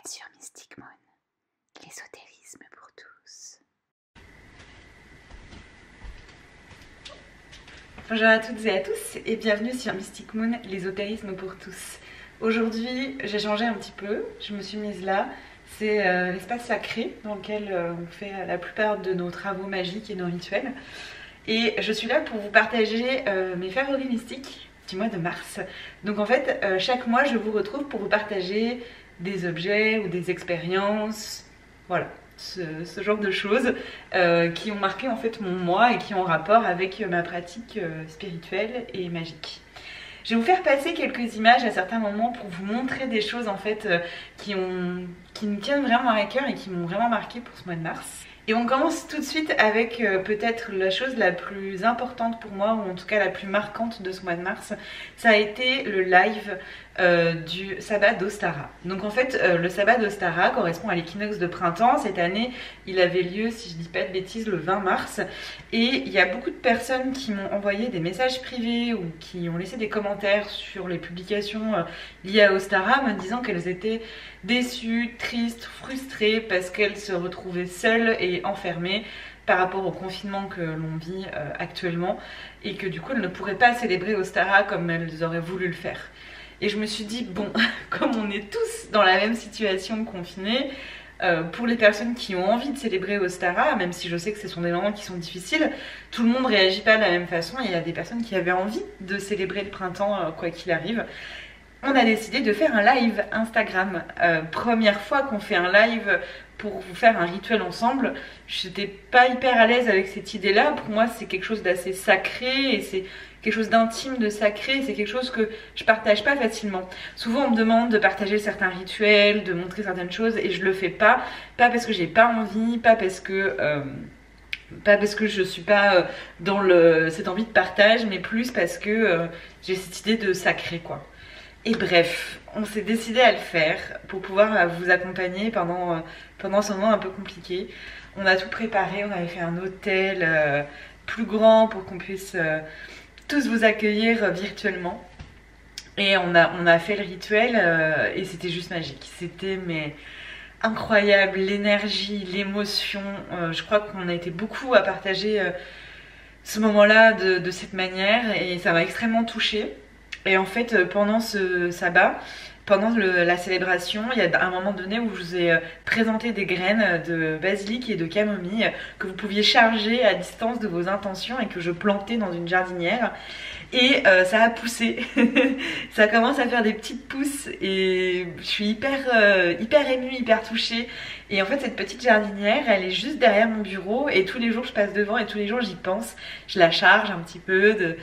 êtes sur Mystic Moon, l'ésotérisme pour tous. Bonjour à toutes et à tous et bienvenue sur Mystic Moon, l'ésotérisme pour tous. Aujourd'hui, j'ai changé un petit peu, je me suis mise là. C'est l'espace sacré dans lequel on fait la plupart de nos travaux magiques et nos rituels. Et je suis là pour vous partager mes favoris mystiques du mois de mars. Donc en fait, chaque mois, je vous retrouve pour vous partager des objets ou des expériences, voilà, ce genre de choses qui ont marqué en fait mon mois et qui ont rapport avec ma pratique spirituelle et magique. Je vais vous faire passer quelques images à certains moments pour vous montrer des choses en fait qui me tiennent vraiment à cœur et qui m'ont vraiment marqué pour ce mois de mars. Et on commence tout de suite avec peut-être la chose la plus importante pour moi, ou en tout cas la plus marquante de ce mois de mars. Ça a été le live du sabbat d'Ostara. Donc en fait, le sabbat d'Ostara correspond à l'équinoxe de printemps. Cette année, il avait lieu, si je dis pas de bêtises, le 20 mars. Et il y a beaucoup de personnes qui m'ont envoyé des messages privés ou qui ont laissé des commentaires sur les publications liées à Ostara, me disant qu'elles étaient déçues, tristes, frustrées parce qu'elles se retrouvaient seules et enfermées par rapport au confinement que l'on vit actuellement, et que du coup elles ne pourraient pas célébrer Ostara comme elles auraient voulu le faire. Et je me suis dit, bon, comme on est tous dans la même situation confinée, pour les personnes qui ont envie de célébrer Ostara, même si je sais que ce sont des moments qui sont difficiles, tout le monde ne réagit pas de la même façon. Il y a des personnes qui avaient envie de célébrer le printemps quoi qu'il arrive. On a décidé de faire un live Instagram. Première fois qu'on fait un live pour vous faire un rituel ensemble. J'étais pas hyper à l'aise avec cette idée-là. Pour moi, c'est quelque chose d'assez sacré et c'est quelque chose d'intime, de sacré. C'est quelque chose que je partage pas facilement. Souvent, on me demande de partager certains rituels, de montrer certaines choses et je le fais pas. Pas parce que j'ai pas envie, pas parce que je suis pas dans cette envie de partage, mais plus parce que j'ai cette idée de sacré, quoi. Et bref, on s'est décidé à le faire pour pouvoir vous accompagner pendant ce moment un peu compliqué. On a tout préparé, on avait fait un hôtel plus grand pour qu'on puisse tous vous accueillir virtuellement. Et on a fait le rituel et c'était juste magique. C'était incroyable, l'énergie, l'émotion. Je crois qu'on a été beaucoup à partager ce moment-là de cette manière et ça m'a extrêmement touchée. Et en fait, pendant ce sabbat, pendant la célébration, il y a un moment donné où je vous ai présenté des graines de basilic et de camomille que vous pouviez charger à distance de vos intentions et que je plantais dans une jardinière. Et ça a poussé, ça commence à faire des petites pousses et je suis hyper émue, hyper touchée. Et en fait, cette petite jardinière, elle est juste derrière mon bureau et tous les jours je passe devant et tous les jours j'y pense. Je la charge un petit peu de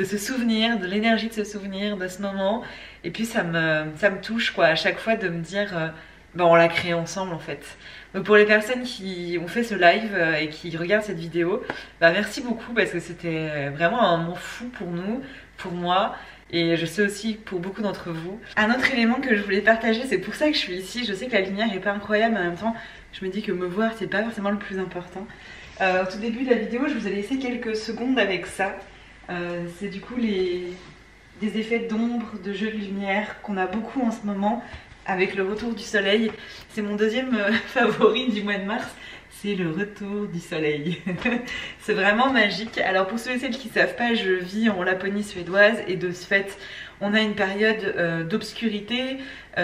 ce souvenir, de l'énergie de ce souvenir, de ce moment. Et puis ça me touche quoi, à chaque fois de me dire on l'a créé ensemble en fait. Donc pour les personnes qui ont fait ce live et qui regardent cette vidéo, merci beaucoup parce que c'était vraiment un moment fou pour nous, pour moi. Et je sais aussi pour beaucoup d'entre vous. Un autre élément que je voulais partager, c'est pour ça que je suis ici. Je sais que la lumière est pas incroyable, mais en même temps, je me dis que me voir, c'est pas forcément le plus important. Au tout début de la vidéo, je vous ai laissé quelques secondes avec ça. C'est du coup des effets d'ombre, de jeu de lumière qu'on a beaucoup en ce moment avec le retour du soleil. C'est mon deuxième favori du mois de mars, c'est le retour du soleil. C'est vraiment magique. Alors pour ceux et celles qui ne savent pas, je vis en Laponie suédoise et de ce fait, on a une période d'obscurité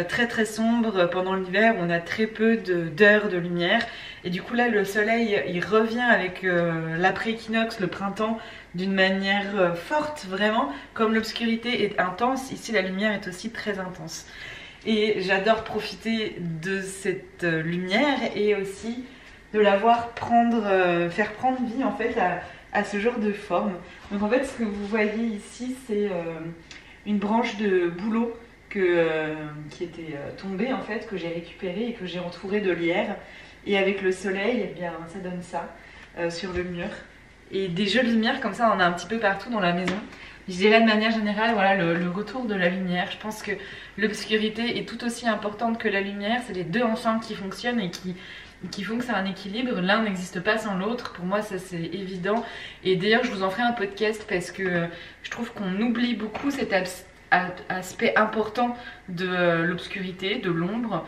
très très sombre pendant l'hiver. On a très peu d'heures de lumière et du coup là le soleil il revient avec l'après-équinoxe, le printemps, d'une manière forte vraiment. Comme l'obscurité est intense, ici la lumière est aussi très intense. Et j'adore profiter de cette lumière et aussi de la voir faire prendre vie en fait à ce genre de forme. Donc en fait ce que vous voyez ici c'est une branche de bouleau qui était tombée en fait, que j'ai récupérée et que j'ai entourée de lierre. Et avec le soleil, eh bien, ça donne ça sur le mur. Et des jeux de lumière comme ça, on en a un petit peu partout dans la maison. Je dirais de manière générale, voilà, le retour de la lumière. Je pense que l'obscurité est tout aussi importante que la lumière. C'est les deux ensemble qui fonctionnent et qui font que c'est un équilibre. L'un n'existe pas sans l'autre. Pour moi, ça c'est évident. Et d'ailleurs, je vous en ferai un podcast parce que je trouve qu'on oublie beaucoup cet aspect important de l'obscurité, de l'ombre,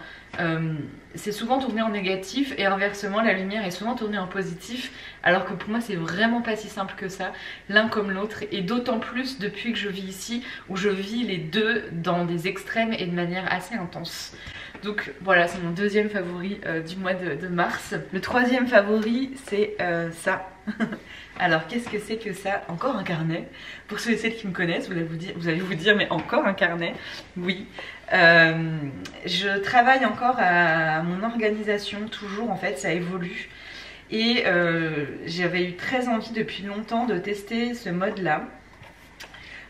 c'est souvent tourné en négatif et inversement la lumière est souvent tournée en positif, alors que pour moi c'est vraiment pas si simple que ça, l'un comme l'autre, et d'autant plus depuis que je vis ici où je vis les deux dans des extrêmes et de manière assez intense. Donc voilà, c'est mon deuxième favori du mois de mars. Le troisième favori c'est ça. Alors qu'est-ce que c'est que ça? Encore un carnet. Pour ceux et celles qui me connaissent, vous allez vous dire mais encore un carnet? Oui. Je travaille encore à mon organisation, toujours en fait, ça évolue. Et j'avais eu très envie depuis longtemps de tester ce mode là.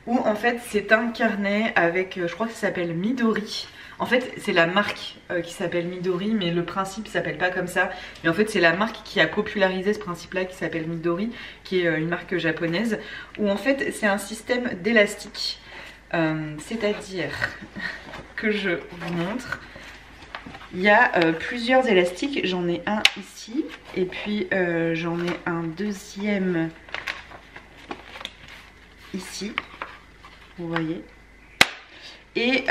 Où en fait c'est un carnet avec, je crois que ça s'appelle Midori. En fait c'est la marque qui s'appelle Midori, mais le principe s'appelle pas comme ça. Mais en fait c'est la marque qui a popularisé ce principe là qui s'appelle Midori, qui est une marque japonaise. Où en fait c'est un système d'élastique. C'est-à-dire que je vous montre. Il y a plusieurs élastiques, j'en ai un ici et puis j'en ai un deuxième ici, vous voyez. Et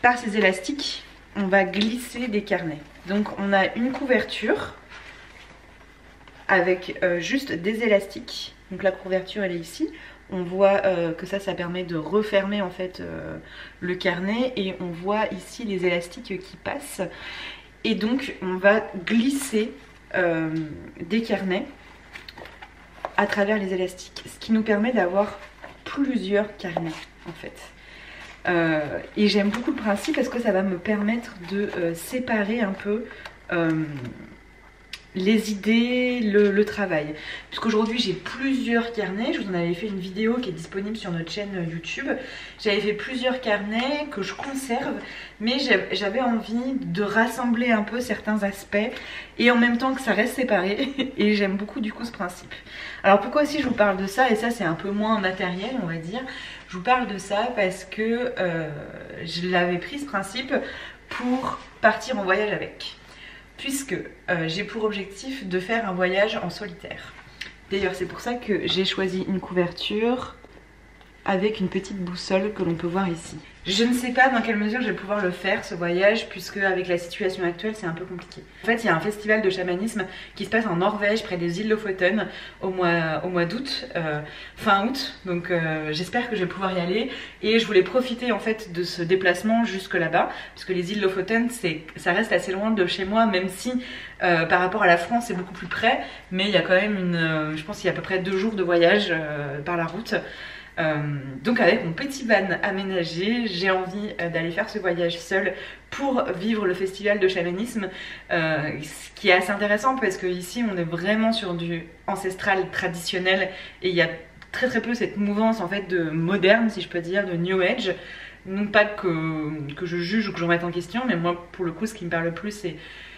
par ces élastiques, on va glisser des carnets. Donc on a une couverture avec juste des élastiques. Donc la couverture elle est ici. On voit que ça permet de refermer en fait le carnet et on voit ici les élastiques qui passent. Et donc on va glisser des carnets à travers les élastiques, ce qui nous permet d'avoir plusieurs carnets en fait. Et j'aime beaucoup le principe parce que ça va me permettre de séparer un peu les idées, le travail. Puisqu'aujourd'hui j'ai plusieurs carnets, je vous en avais fait une vidéo qui est disponible sur notre chaîne YouTube. J'avais fait plusieurs carnets que je conserve, mais j'avais envie de rassembler un peu certains aspects et en même temps que ça reste séparé. Et j'aime beaucoup du coup ce principe. Alors pourquoi aussi je vous parle de ça, et ça c'est un peu moins matériel on va dire. Je vous parle de ça parce que je l'avais pris ce principe pour partir en voyage avec. Puisque j'ai pour objectif de faire un voyage en solitaire. D'ailleurs c'est pour ça que j'ai choisi une couverture avec une petite boussole que l'on peut voir ici. Je ne sais pas dans quelle mesure je vais pouvoir le faire ce voyage, puisque avec la situation actuelle c'est un peu compliqué. En fait il y a un festival de chamanisme qui se passe en Norvège près des îles Lofoten au mois d'août, fin août, donc j'espère que je vais pouvoir y aller. Et je voulais profiter en fait de ce déplacement jusque là-bas, puisque les îles Lofoten ça reste assez loin de chez moi, même si par rapport à la France c'est beaucoup plus près, mais il y a quand même je pense qu'il y a à peu près 2 jours de voyage par la route. Donc avec mon petit van aménagé, j'ai envie d'aller faire ce voyage seule pour vivre le festival de chamanisme, ce qui est assez intéressant parce que ici on est vraiment sur du ancestral traditionnel et il y a très peu cette mouvance en fait de moderne, si je peux dire, de New Age. Non pas que je juge ou que je remette en question, mais moi pour le coup ce qui me parle le plus c'est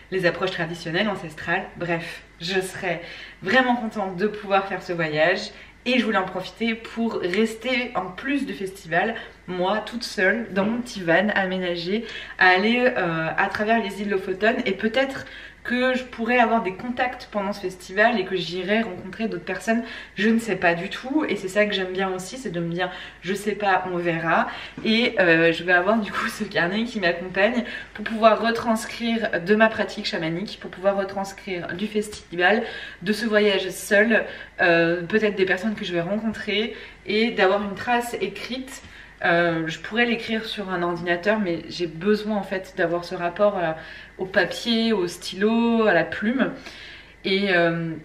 les approches traditionnelles, ancestrales. Bref, je serais vraiment contente de pouvoir faire ce voyage. Et je voulais en profiter pour rester en plus du festival, moi toute seule dans mon petit van aménagé, à aller à travers les îles Lofoten, et peut-être que je pourrais avoir des contacts pendant ce festival et que j'irai rencontrer d'autres personnes, je ne sais pas du tout. Et c'est ça que j'aime bien aussi, c'est de me dire je sais pas, on verra. Et je vais avoir du coup ce carnet qui m'accompagne pour pouvoir retranscrire de ma pratique chamanique, pour pouvoir retranscrire du festival, de ce voyage seul, peut-être des personnes que je vais rencontrer, et d'avoir une trace écrite. Je pourrais l'écrire sur un ordinateur, mais j'ai besoin en fait d'avoir ce rapport au papier, au stylo, à la plume. Et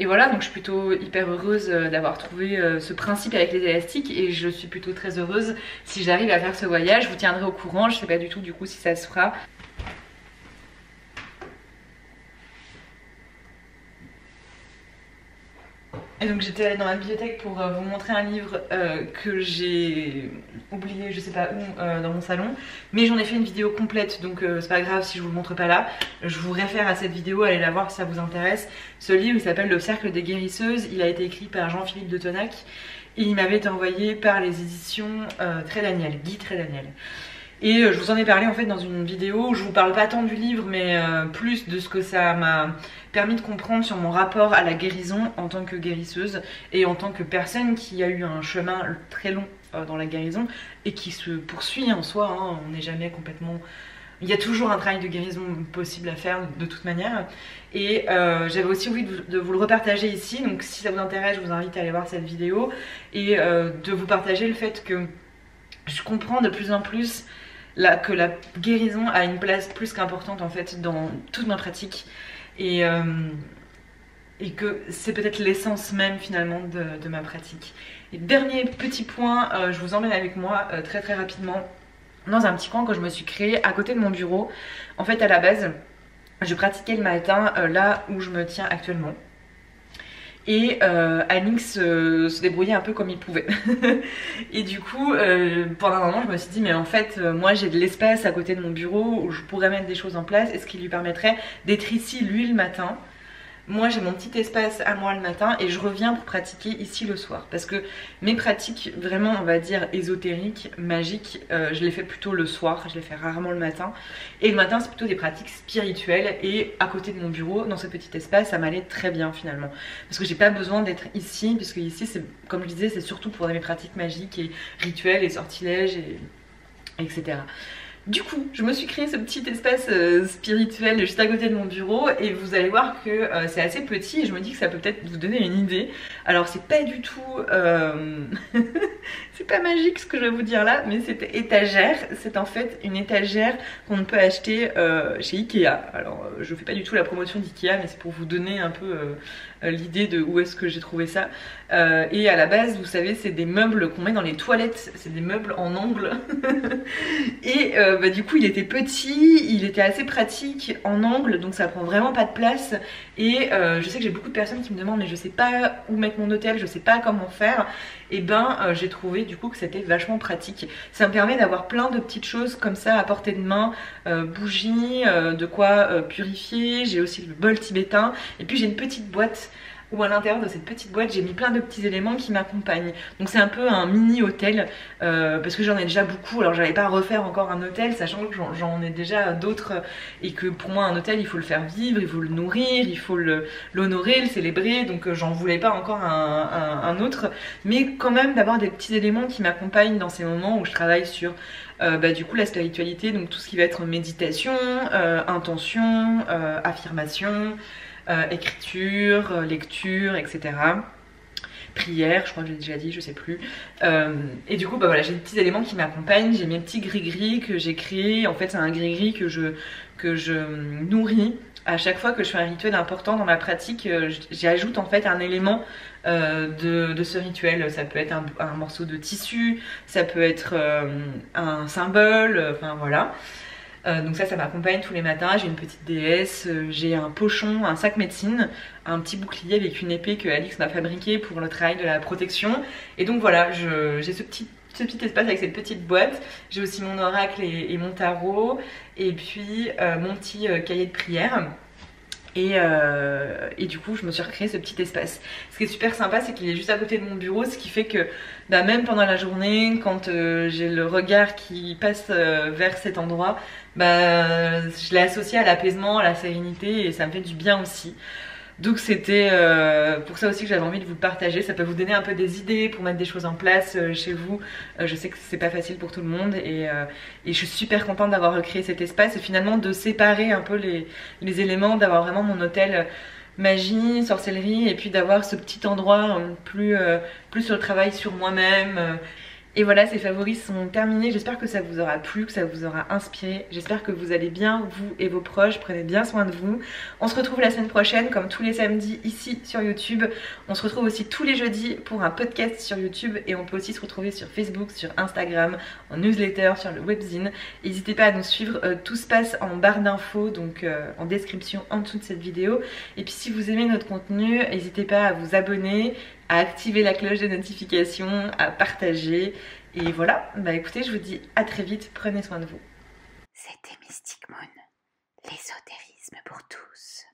voilà, donc je suis plutôt hyper heureuse d'avoir trouvé ce principe avec les élastiques, et je suis plutôt très heureuse si j'arrive à faire ce voyage. Je vous tiendrai au courant, je sais pas du tout du coup si ça se fera. Et donc j'étais allée dans ma bibliothèque pour vous montrer un livre que j'ai oublié, je sais pas où, dans mon salon. Mais j'en ai fait une vidéo complète, donc c'est pas grave si je vous le montre pas là. Je vous réfère à cette vidéo, allez la voir si ça vous intéresse. Ce livre il s'appelle Le Cercle des Guérisseuses, il a été écrit par Jean-Philippe de Tonac. Et il m'avait été envoyé par les éditions Très Daniel, Guy Très Daniel. Et je vous en ai parlé en fait dans une vidéo où je vous parle pas tant du livre, mais plus de ce que ça m'a permis de comprendre sur mon rapport à la guérison en tant que guérisseuse et en tant que personne qui a eu un chemin très long dans la guérison et qui se poursuit en soi, hein. On n'est jamais complètement... Il y a toujours un travail de guérison possible à faire de toute manière. Et j'avais aussi envie de vous le repartager ici. Donc si ça vous intéresse, je vous invite à aller voir cette vidéo. Et de vous partager le fait que je comprends de plus en plus que la guérison a une place plus qu'importante en fait dans toute ma pratique. Et que c'est peut-être l'essence même finalement de ma pratique. Et dernier petit point, je vous emmène avec moi très rapidement dans un petit coin que je me suis créé à côté de mon bureau. En fait à la base je pratiquais le matin là où je me tiens actuellement. Et Alix se débrouillait un peu comme il pouvait. Et du coup pendant un moment je me suis dit mais en fait moi j'ai de l'espace à côté de mon bureau où je pourrais mettre des choses en place et ce qui lui permettrait d'être ici lui le matin. Moi j'ai mon petit espace à moi le matin et je reviens pour pratiquer ici le soir. Parce que mes pratiques vraiment on va dire ésotériques, magiques, je les fais plutôt le soir, je les fais rarement le matin. Et le matin c'est plutôt des pratiques spirituelles et à côté de mon bureau, dans ce petit espace, ça m'allait très bien finalement. Parce que j'ai pas besoin d'être ici, puisque ici c'est, comme je disais, c'est surtout pour mes pratiques magiques et rituels et sortilèges etc. Du coup, je me suis créé ce petit espace spirituel juste à côté de mon bureau et vous allez voir que c'est assez petit et je me dis que ça peut peut-être vous donner une idée. Alors c'est pas du tout... c'est pas magique ce que je vais vous dire là, mais cette étagère, c'est en fait une étagère qu'on peut acheter chez Ikea. Alors je fais pas du tout la promotion d'Ikea, mais c'est pour vous donner un peu l'idée de où est-ce que j'ai trouvé ça. Et à la base, vous savez, c'est des meubles qu'on met dans les toilettes, c'est des meubles en angle. Et du coup il était petit, il était assez pratique en angle, donc ça prend vraiment pas de place. Et je sais que j'ai beaucoup de personnes qui me demandent mais je sais pas où mettre mon hôtel, je sais pas comment faire. Et j'ai trouvé du coup que c'était vachement pratique. Ça me permet d'avoir plein de petites choses comme ça à portée de main, bougies, de quoi purifier. J'ai aussi le bol tibétain et puis j'ai une petite boîte où à l'intérieur de cette petite boîte j'ai mis plein de petits éléments qui m'accompagnent. Donc c'est un peu un mini hôtel parce que j'en ai déjà beaucoup, alors j'allais pas refaire encore un hôtel sachant que j'en ai déjà d'autres et que pour moi un hôtel il faut le faire vivre, il faut le nourrir, il faut l'honorer, le célébrer, donc j'en voulais pas encore un autre, mais quand même d'avoir des petits éléments qui m'accompagnent dans ces moments où je travaille sur du coup la spiritualité, donc tout ce qui va être méditation, intention, affirmation, écriture, lecture, etc. Prière, je crois que j'ai déjà dit, je sais plus. Et du coup, voilà, j'ai des petits éléments qui m'accompagnent. J'ai mes petits gris-gris que j'ai créés. En fait, c'est un gris-gris que je nourris. À chaque fois que je fais un rituel important dans ma pratique, j'y ajoute en fait un élément de ce rituel. Ça peut être un morceau de tissu, ça peut être un symbole, enfin voilà. Donc ça m'accompagne tous les matins. J'ai une petite déesse, j'ai un pochon, un sac médecine, un petit bouclier avec une épée que Alix m'a fabriqué pour le travail de la protection. Et donc voilà, j'ai ce petit espace avec cette petite boîte. J'ai aussi mon oracle et mon tarot. Et puis mon petit cahier de prière. Et du coup je me suis recréé ce petit espace. Ce qui est super sympa c'est qu'il est juste à côté de mon bureau, ce qui fait que même pendant la journée quand j'ai le regard qui passe vers cet endroit, je l'ai associé à l'apaisement, à la sérénité et ça me fait du bien aussi. Donc c'était pour ça aussi que j'avais envie de vous le partager. Ça peut vous donner un peu des idées pour mettre des choses en place chez vous. Je sais que c'est pas facile pour tout le monde et je suis super contente d'avoir recréé cet espace et finalement de séparer un peu les éléments, d'avoir vraiment mon hôtel magie, sorcellerie et puis d'avoir ce petit endroit plus sur le travail sur moi-même. Et voilà, ces favoris sont terminés. J'espère que ça vous aura plu, que ça vous aura inspiré. J'espère que vous allez bien, vous et vos proches. Prenez bien soin de vous. On se retrouve la semaine prochaine, comme tous les samedis, ici sur YouTube. On se retrouve aussi tous les jeudis pour un podcast sur YouTube. Et on peut aussi se retrouver sur Facebook, sur Instagram, en newsletter, sur le webzine. N'hésitez pas à nous suivre. Tout se passe en barre d'infos, donc en description en dessous de cette vidéo. Et puis si vous aimez notre contenu, n'hésitez pas à vous abonner, à activer la cloche de notification, à partager. Et voilà, écoutez, je vous dis à très vite, prenez soin de vous. C'était Mystic Moon, l'ésotérisme pour tous.